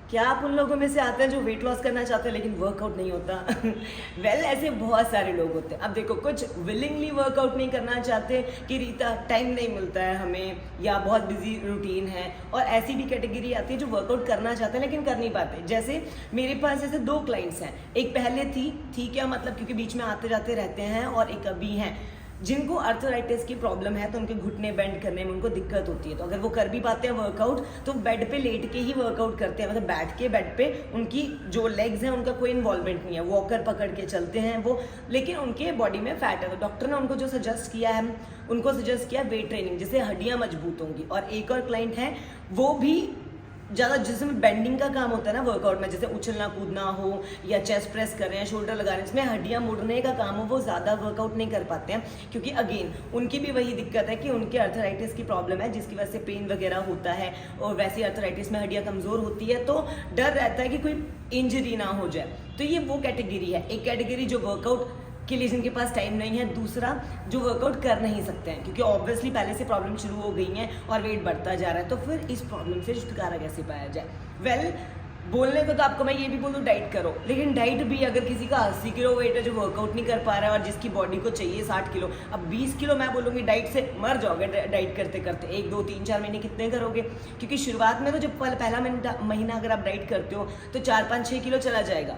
क्या आप उन लोगों में से आते हैं जो वेट लॉस करना चाहते हैं लेकिन वर्कआउट नहीं होता? वेल ऐसे बहुत सारे लोग होते हैं। अब देखो, कुछ विलिंगली वर्कआउट नहीं करना चाहते कि रीता टाइम नहीं मिलता है हमें, या बहुत बिजी रूटीन है, और ऐसी भी कैटेगरी आती है जो वर्कआउट करना चाहते हैं लेकिन कर नहीं पाते। जैसे मेरे पास ऐसे 2 क्लाइंट्स हैं, एक पहले थी क्या मतलब, क्योंकि बीच में आते जाते रहते हैं, और एक अभी हैं जिनको अर्थराइटिस की प्रॉब्लम है, तो उनके घुटने बेंड करने में उनको दिक्कत होती है। तो अगर वो कर भी पाते हैं वर्कआउट तो बेड पे लेट के ही वर्कआउट करते हैं, मतलब बैठ के बेड पे, उनकी जो लेग्स हैं उनका कोई इन्वॉल्वमेंट नहीं है, वॉकर पकड़ के चलते हैं वो, लेकिन उनके बॉडी में फैट है। तो डॉक्टर ने उनको जो सजेस्ट किया है, उनको सजेस्ट किया वेट ट्रेनिंग, जिससे हड्डियाँ मजबूत होंगी। और एक और क्लाइंट है, वो भी ज़्यादा जिसमें बेंडिंग का काम होता है ना वर्कआउट में, जैसे उछलना कूदना हो या चेस्ट प्रेस कर रहे हैं, शोल्डर लगा रहे हैं, इसमें हड्डियां मुड़ने का काम हो, वो ज़्यादा वर्कआउट नहीं कर पाते हैं, क्योंकि अगेन उनकी भी वही दिक्कत है कि उनके अर्थराइटिस की प्रॉब्लम है, जिसकी वजह से पेन वगैरह होता है। और वैसे अर्थराइटिस में हड्डियाँ कमज़ोर होती है, तो डर रहता है कि कोई इंजरी ना हो जाए। तो ये वो कैटेगरी है। एक कैटेगरी जो वर्कआउट के लिए जिनके पास टाइम नहीं है, दूसरा जो वर्कआउट कर नहीं सकते हैं, क्योंकि ऑब्वियसली पहले से प्रॉब्लम शुरू हो गई है और वेट बढ़ता जा रहा है। तो फिर इस प्रॉब्लम से छुटकारा कैसे पाया जाए? वेल बोलने को तो आपको मैं ये भी बोलूँ डाइट करो, लेकिन डाइट भी अगर किसी का 80 किलो वेट है जो वर्कआउट नहीं कर पा रहा है और जिसकी बॉडी को चाहिए 60 किलो, अब 20 किलो मैं बोलूँगी डाइट से मर जाओगे डाइट करते करते। 1 2 3 4 महीने कितने करोगे? क्योंकि शुरुआत में तो जब पहला महीना अगर आप डाइट करते हो तो 4 5 6 किलो चला जाएगा।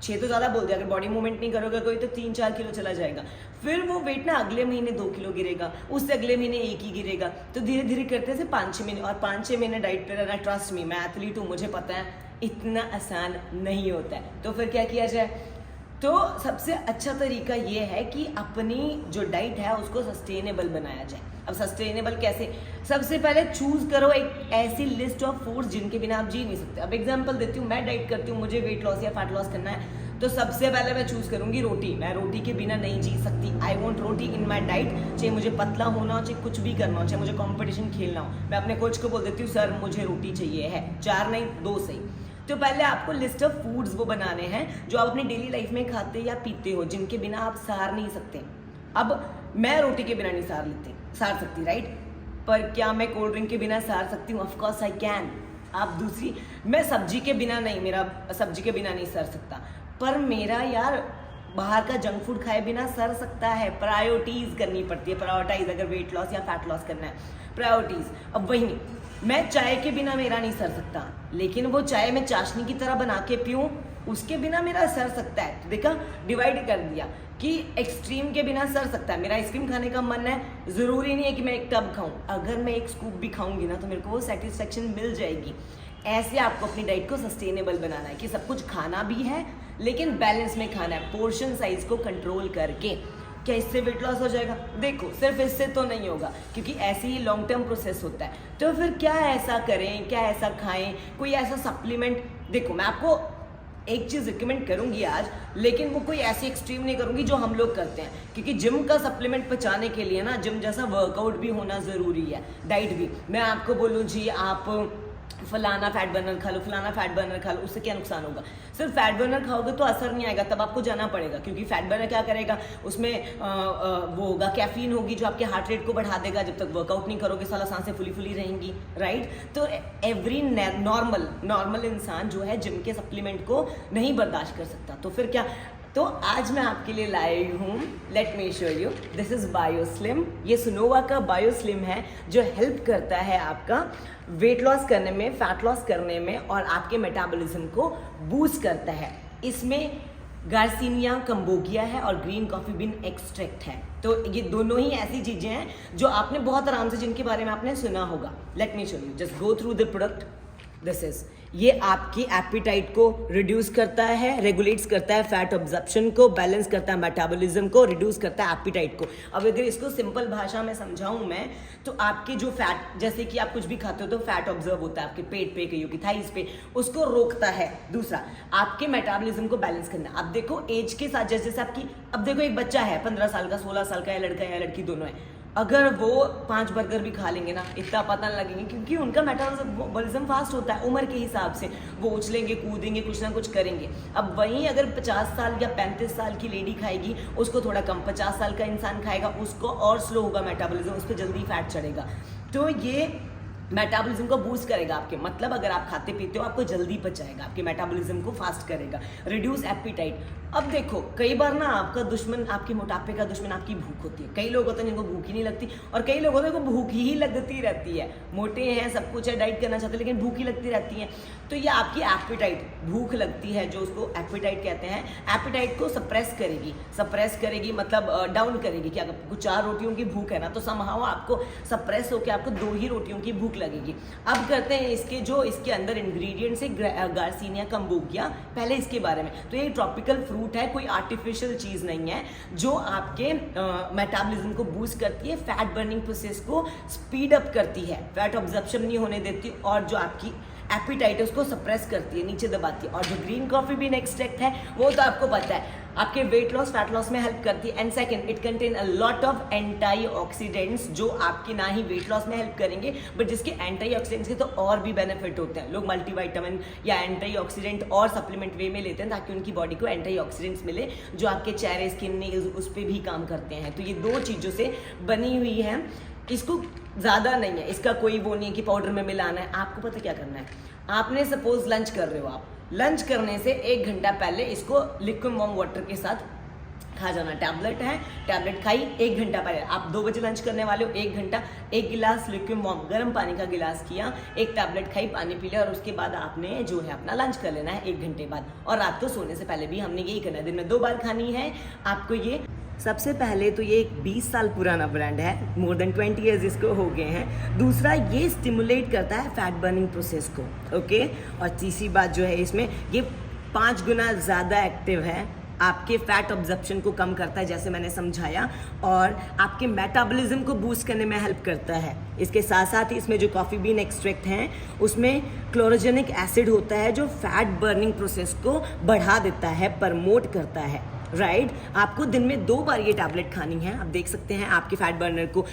6 तो ज़्यादा बोल दिया, अगर बॉडी मूवमेंट नहीं करोगे कोई तो 3 4 किलो चला जाएगा। फिर वो वेट ना अगले महीने 2 किलो गिरेगा, उससे अगले महीने 1 ही गिरेगा। तो धीरे धीरे करते से 5 6 महीने, और 5 6 महीने डाइट पे रहना, ट्रस्ट मी, मैं एथलीट हूँ, मुझे पता है इतना आसान नहीं होता है। तो फिर क्या किया जाए? तो सबसे अच्छा तरीका ये है कि अपनी जो डाइट है उसको सस्टेनेबल बनाया जाए। अब सस्टेनेबल कैसे? सबसे पहले चूज करो एक ऐसी लिस्ट ऑफ फूड्स जिनके बिना आप जी नहीं सकते। अब एग्जांपल देती हूँ, मैं डाइट करती हूँ, मुझे वेट लॉस या फैट लॉस करना है, तो सबसे पहले मैं चूज करूंगी रोटी। मैं रोटी के बिना नहीं जी सकती। I want roti in my diet, चाहे मुझे पतला होना हो, चाहे कुछ भी करना हो, चाहे मुझे कॉम्पिटिशन खेलना हो। मैं अपने कोच को बोल देती हूँ, सर मुझे रोटी चाहिए है, 4 नहीं 2 सही। तो पहले आपको लिस्ट ऑफ फूड्स वो बनाने हैं जो आप अपनी डेली लाइफ में खाते या पीते हो, जिनके बिना आप सार नहीं सकते। अब मैं रोटी के बिना नहीं सार सकती, राइट? पर क्या मैं कोल्ड ड्रिंक के बिना सार सकती हूँ? Of course I can. आप दूसरी, मैं सब्जी के बिना नहीं, मेरा सब्जी के बिना नहीं सर सकता, पर मेरा यार बाहर का जंक फूड खाए बिना सर सकता है। प्रायोरिटीज करनी पड़ती है, प्रायोरिटाइज अगर वेट लॉस या फैट लॉस करना है, प्रायोरिटीज। अब वही नहीं, मैं चाय के बिना मेरा नहीं सर सकता, लेकिन वो चाय मैं चाशनी की तरह बना के पीऊँ, उसके बिना मेरा सर सकता है। तो देखा, डिवाइड कर दिया कि एक्सट्रीम के बिना सर सकता है। मेरा आइसक्रीम खाने का मन है, ज़रूरी नहीं है कि मैं एक टब खाऊं, अगर मैं एक स्कूप भी खाऊंगी ना तो मेरे को वो सेटिस्फेक्शन मिल जाएगी। ऐसे आपको अपनी डाइट को सस्टेनेबल बनाना है कि सब कुछ खाना भी है लेकिन बैलेंस में खाना है, पोर्शन साइज को कंट्रोल करके। क्या इससे वेट लॉस हो जाएगा? देखो, सिर्फ इससे तो नहीं होगा, क्योंकि ऐसे ही लॉन्ग टर्म प्रोसेस होता है। तो फिर क्या ऐसा करें, क्या ऐसा खाएं, कोई ऐसा सप्लीमेंट? देखो, मैं आपको एक चीज़ रिकमेंड करूंगी आज, लेकिन वो कोई ऐसी एक्सट्रीम नहीं करूंगी जो हम लोग करते हैं, क्योंकि जिम का सप्लीमेंट पचाने के लिए ना जिम जैसा वर्कआउट भी होना ज़रूरी है, डाइट भी। मैं आपको बोलूँ जी आप फलाना फैट बर्नर खा लो, फलाना फैट बर्नर खा लो, उससे क्या नुकसान होगा? सिर्फ फैट बर्नर खाओगे तो असर नहीं आएगा, तब आपको जाना पड़ेगा, क्योंकि फैट बर्नर क्या करेगा, उसमें वो होगा, कैफीन होगी जो आपके हार्ट रेट को बढ़ा देगा। जब तक वर्कआउट नहीं करोगे साला सांसें फुली फुली रहेंगी, राइट? तो एवरी नॉर्मल इंसान जो है जिम के सप्लीमेंट को नहीं बर्दाश्त कर सकता। तो फिर क्या? तो आज मैं आपके लिए लाई हूँ, let me show you, this is Bioslim. ये सुनोवा का बायोस्लिम है जो हेल्प करता है आपका वेट लॉस करने में, फैट लॉस करने में, और आपके मेटाबॉलिज्म को बूस्ट करता है। इसमें गार्सिनिया कंबोगिया है और ग्रीन कॉफी बीन एक्सट्रैक्ट है। तो ये दोनों ही ऐसी चीजें हैं जो आपने बहुत आराम से, जिनके बारे में आपने सुना होगा। Late me show you, just go through the product. This is, ये आपकी एपिटाइट को रिड्यूस करता है, रेगुलेट्स करता है फैट ऑब्जर्प्शन को, बैलेंस करता है मेटाबॉलिज्म को, रिड्यूस करता है एपिटाइट को। अब अगर इसको सिंपल भाषा में समझाऊं मैं, तो आपके जो फैट, जैसे कि आप कुछ भी खाते हो तो फैट ऑब्जर्व होता है आपके पेट पे, कहीं की थाइस पे, उसको रोकता है। दूसरा, आपके मेटाबॉलिज्म को बैलेंस करना। अब देखो एज के साथ, जैसे आपकी, अब देखो एक बच्चा है 15 साल का, 16 साल का, या लड़का या लड़की दोनों है, अगर वो 5 बर्गर भी खा लेंगे ना, इतना पता नहीं लगेंगे, क्योंकि उनका मेटाबॉलिज्म फास्ट होता है उम्र के हिसाब से। वो उछलेंगे, कूदेंगे, कुछ ना कुछ करेंगे। अब वहीं अगर 50 साल या 35 साल की लेडी खाएगी, उसको थोड़ा कम, 50 साल का इंसान खाएगा, उसको और स्लो होगा मेटाबॉलिज्म, उस पर जल्दी फैट चढ़ेगा। तो ये मेटाबॉलिज्म को बूस्ट करेगा आपके, मतलब अगर आप खाते पीते हो आपको जल्दी पचाएगा, आपके मेटाबॉलिज्म को फास्ट करेगा, रिड्यूस एपिटाइट। अब देखो कई बार ना आपका दुश्मन, आपके मोटापे का दुश्मन आपकी भूख होती है। कई लोग होते हैं जिनको भूख ही नहीं लगती, और कई लोग होते हैं जिनको भूख ही लगती रहती है, मोटे हैं सब कुछ है, डाइट करना चाहते हैं लेकिन भूख ही लगती रहती है। तो ये आपकी एपिटाइट, भूख लगती है जो उसको एपिटाइट कहते हैं, एपिटाइट को सप्रेस करेगी मतलब डाउन करेगी कि अगर आपको 4 रोटियों की भूख है ना तो समहाउ आपको सप्रेस होकर आपको 2 ही रोटियों की भूख लगेगी। अब करते हैं इसके अंदर इंग्रेडिएंट्स है गार्सिनिया कैम्बोगिया। पहले इसके बारे में, तो ये ट्रॉपिकल फ्रूट है, कोई आर्टिफिशियल चीज़ नहीं है, जो आपके मेटाबॉलिज्म को बूस्ट करती है, फैट बर्निंग प्रोसेस को स्पीड अप करती है, फैट ऑब्जर्प्शन नहीं होने देती, और जो आपकी एपिटाइट है उसको सप्रेस करती है, नीचे दबाती है। और जो ग्रीन कॉफी बीन एक्सट्रैक्ट है वो तो आपको पता है आपके वेट लॉस फैट लॉस में हेल्प करती है। And second, it contain a lot of antioxidants जो आपकी ना ही वेट लॉस में हेल्प करेंगे बट जिसके एंटीऑक्सीडेंट्स के तो और भी बेनिफिट होते हैं। लोग मल्टीविटामिन या एंटीऑक्सीडेंट और सप्लीमेंट वे में लेते हैं ताकि उनकी बॉडी को एंटीऑक्सीडेंट्स मिले जो आपके चेहरे, स्किन, नेल्स उस पर भी काम करते हैं। तो ये 2 चीज़ों से बनी हुई है, इसको ज़्यादा नहीं है, इसका कोई वो नहीं है कि पाउडर में मिलाना है। आपको पता क्या करना है, आपने सपोज लंच कर रहे हो, आप लंच करने से 1 घंटा पहले इसको लिक्विड वार्म वाटर के साथ खा जाना। टैबलेट है, टैबलेट खाई 1 घंटा पहले, आप 2 बजे लंच करने वाले हो, 1 घंटा 1 गिलास लिक्विड वार्म गर्म पानी का गिलास किया, 1 टैबलेट खाई, पानी पी लिया, और उसके बाद आपने जो है अपना लंच कर लेना है 1 घंटे बाद। और रात को सोने से पहले भी हमने यही करना है, दिन में 2 बार खानी है आपको ये। सबसे पहले तो ये एक 20 साल पुराना ब्रांड है, मोर देन 20 ईयर्स इसको हो गए हैं। दूसरा, ये स्टिमुलेट करता है फैट बर्निंग प्रोसेस को, ओके। और तीसरी बात जो है इसमें, ये 5 गुना ज़्यादा एक्टिव है, आपके फैट ऑब्जर्प्शन को कम करता है जैसे मैंने समझाया, और आपके मेटाबॉलिज्म को बूस्ट करने में हेल्प करता है। इसके साथ साथ ही इसमें जो कॉफ़ी बीन एक्सट्रैक्ट हैं उसमें क्लोरोजेनिक एसिड होता है जो फैट बर्निंग प्रोसेस को बढ़ा देता है, प्रमोट करता है, राइट। आपको दिन में 2 बार ये टैबलेट खानी है। आप देख सकते हैं आपके फैट बर्नर को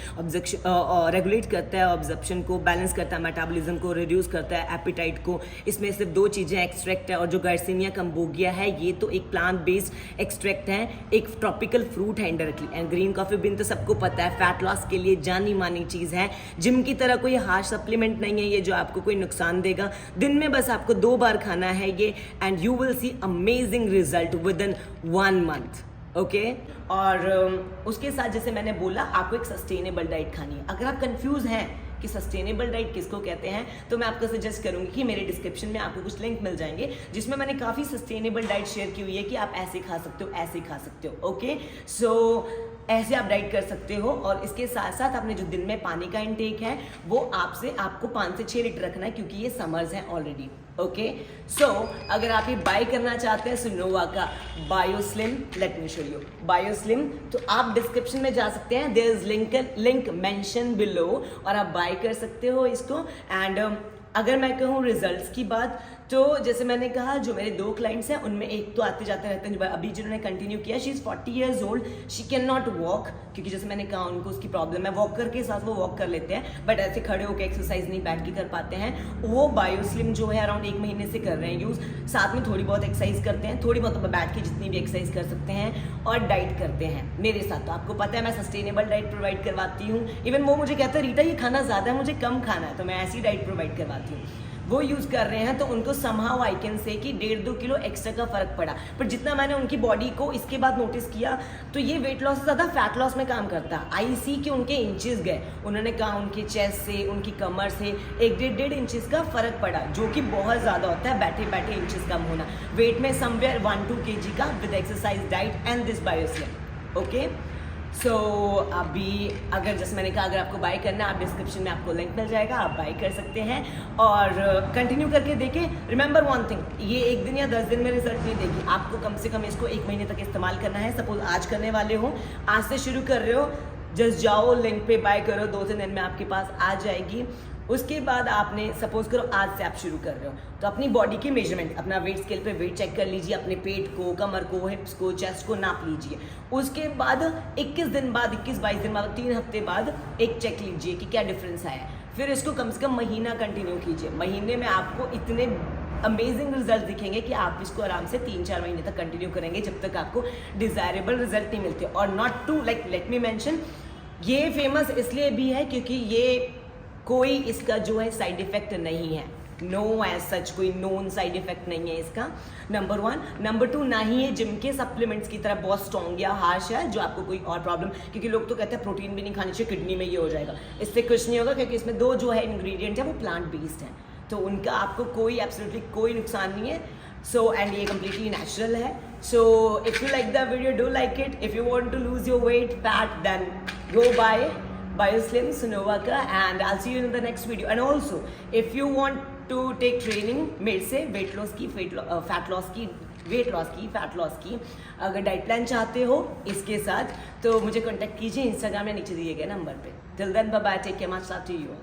रेगुलेट करता है, ऑब्जर्प्शन को बैलेंस करता है, मेटाबॉलिज्म को रिड्यूस करता है, एपिटाइट को। इसमें सिर्फ 2 चीज़ें एक्सट्रैक्ट है, और जो गार्सिनिया कैम्बोगिया है ये तो एक प्लांट बेस्ड एक्सट्रैक्ट है, एक ट्रॉपिकल फ्रूट है indirectly. And green coffee bean तो सबको पता है फैट लॉस के लिए जानी मानी चीज़ है, जिम की तरह कोई हार्श सप्लीमेंट नहीं है ये जो आपको कोई नुकसान देगा। दिन में बस आपको 2 बार खाना है ये, and you will see amazing result with in 1 month, okay. और उसके साथ जैसे मैंने बोला आपको एक सस्टेनेबल डाइट खानी है। अगर आप कंफ्यूज हैं कि सस्टेनेबल डाइट किसको कहते हैं तो मैं आपको सजेस्ट करूंगी कि मेरे डिस्क्रिप्शन में आपको कुछ लिंक मिल जाएंगे जिसमें मैंने काफ़ी सस्टेनेबल डाइट शेयर की हुई है कि आप ऐसे खा सकते हो, ऐसे खा सकते हो, ओके। सो ऐसे आप डाइट कर सकते हो। और इसके साथ साथ आपने जो दिन में पानी का इंटेक है वो आपको 5 से 6 लीटर रखना है क्योंकि ये समर्स हैं ऑलरेडी, ओके। सो अगर आप ये बाय करना चाहते हैं सुनोवा का BioSlim, let me show you BioSlim, तो आप डिस्क्रिप्शन में जा सकते हैं, there is link mention below, और आप बाय कर सकते हो इसको। एंड अगर मैं कहूँ रिजल्ट्स की बात, तो जैसे मैंने कहा जो मेरे 2 क्लाइंट्स हैं उनमें एक तो आते जाते रहते हैं, जो अभी जिन्होंने कंटिन्यू किया, she is 40 years old, she can not walk, क्योंकि जैसे मैंने कहा उनको उसकी प्रॉब्लम है, वॉकर के साथ वो वॉक कर लेते हैं बट ऐसे खड़े होकर एक्सरसाइज नहीं बैठ के कर पाते हैं। वो बायोस्लिम जो है अराउंड 1 महीने से कर रहे हैं यूज़, साथ में थोड़ी बहुत एक्सरसाइज करते हैं, थोड़ी बहुत बैठ के जितनी भी एक्सरसाइज कर सकते हैं, और डाइट करते हैं मेरे साथ। तो आपको पता है मैं सस्टेनेबल डाइट प्रोवाइड करवाती हूँ। इवन वो मुझे कहते हैं रीटा ये खाना ज़्यादा है, मुझे कम खाना है, तो मैं ऐसी डाइट प्रोवाइड करवाती हूँ। वो यूज़ कर रहे हैं तो उनको समहाउ आई कैन से कि 1.5-2 किलो एक्स्ट्रा का फर्क पड़ा, पर जितना मैंने उनकी बॉडी को इसके बाद नोटिस किया तो ये वेट लॉस से ज़्यादा फैट लॉस में काम करता है। आई सी के उनके इंचेस गए, उन्होंने कहा उनके चेस्ट से, उनकी कमर से 1-1.5 इंचेस का फर्क पड़ा, जो कि बहुत ज़्यादा होता है बैठे बैठे इंचेस कम होना। वेट में समवेयर 1-2 kg का with exercise, diet and this Bioslim, okay. So अभी अगर जैसे मैंने कहा अगर आपको बाय करना है, आप डिस्क्रिप्शन में आपको लिंक मिल जाएगा, आप बाय कर सकते हैं और कंटिन्यू करके देखें। रिमेंबर वन थिंग, ये 1 दिन या 10 दिन में रिजल्ट नहीं देगी, आपको कम से कम इसको 1 महीने तक इस्तेमाल करना है। सपोज आज करने वाले हो, आज से शुरू कर रहे हो, जस्ट जाओ लिंक पे बाय करो, 2-3 दिन में आपके पास आ जाएगी। उसके बाद आपने सपोज करो आज से आप शुरू कर रहे हो तो अपनी बॉडी की मेजरमेंट, अपना वेट स्केल पे वेट चेक कर लीजिए, अपने पेट को, कमर को, हिप्स को, चेस्ट को नाप लीजिए। उसके बाद 21 दिन बाद, 21-22 दिन बाद, 3 हफ्ते बाद एक चेक लीजिए कि क्या डिफरेंस आया। फिर इसको कम से कम महीना कंटिन्यू कीजिए। महीने में आपको इतने अमेजिंग रिजल्ट दिखेंगे कि आप इसको आराम से 3-4 महीने तक कंटिन्यू करेंगे जब तक आपको डिजायरेबल रिजल्ट नहीं मिलते। और not to like let me mention, ये फेमस इसलिए भी है क्योंकि ये कोई इसका जो है साइड इफेक्ट नहीं है, नो एज सच कोई नोन साइड इफेक्ट नहीं है इसका, नंबर 1। नंबर 2, ना ही ये जिम के सप्लीमेंट्स की तरह बहुत स्ट्रॉन्ग या हार्श है जो आपको कोई और प्रॉब्लम, क्योंकि लोग तो कहते हैं प्रोटीन भी नहीं खानी चाहिए, किडनी में ये हो जाएगा। इससे कुछ नहीं होगा, क्योंकि इसमें 2 जो है इंग्रेडिएंट है वो प्लांट बेस्ड है, तो उनका आपको कोई एब्सोल्युटली कोई नुकसान नहीं है। सो एंड ये कम्प्लीटली नेचुरल है। So if you like the video, do like it. If you want to lose your weight fat, then go buy BioSlim Sunovaka, and I'll see you in the next video. And also, if you want to take training मेरे से weight loss की, fat loss की अगर diet plan चाहते हो इसके साथ, तो मुझे कांटेक्ट कीजिए इंस्टाग्राम में नीचे दिए गए नंबर पे। Till then bye bye, take care, much love to you.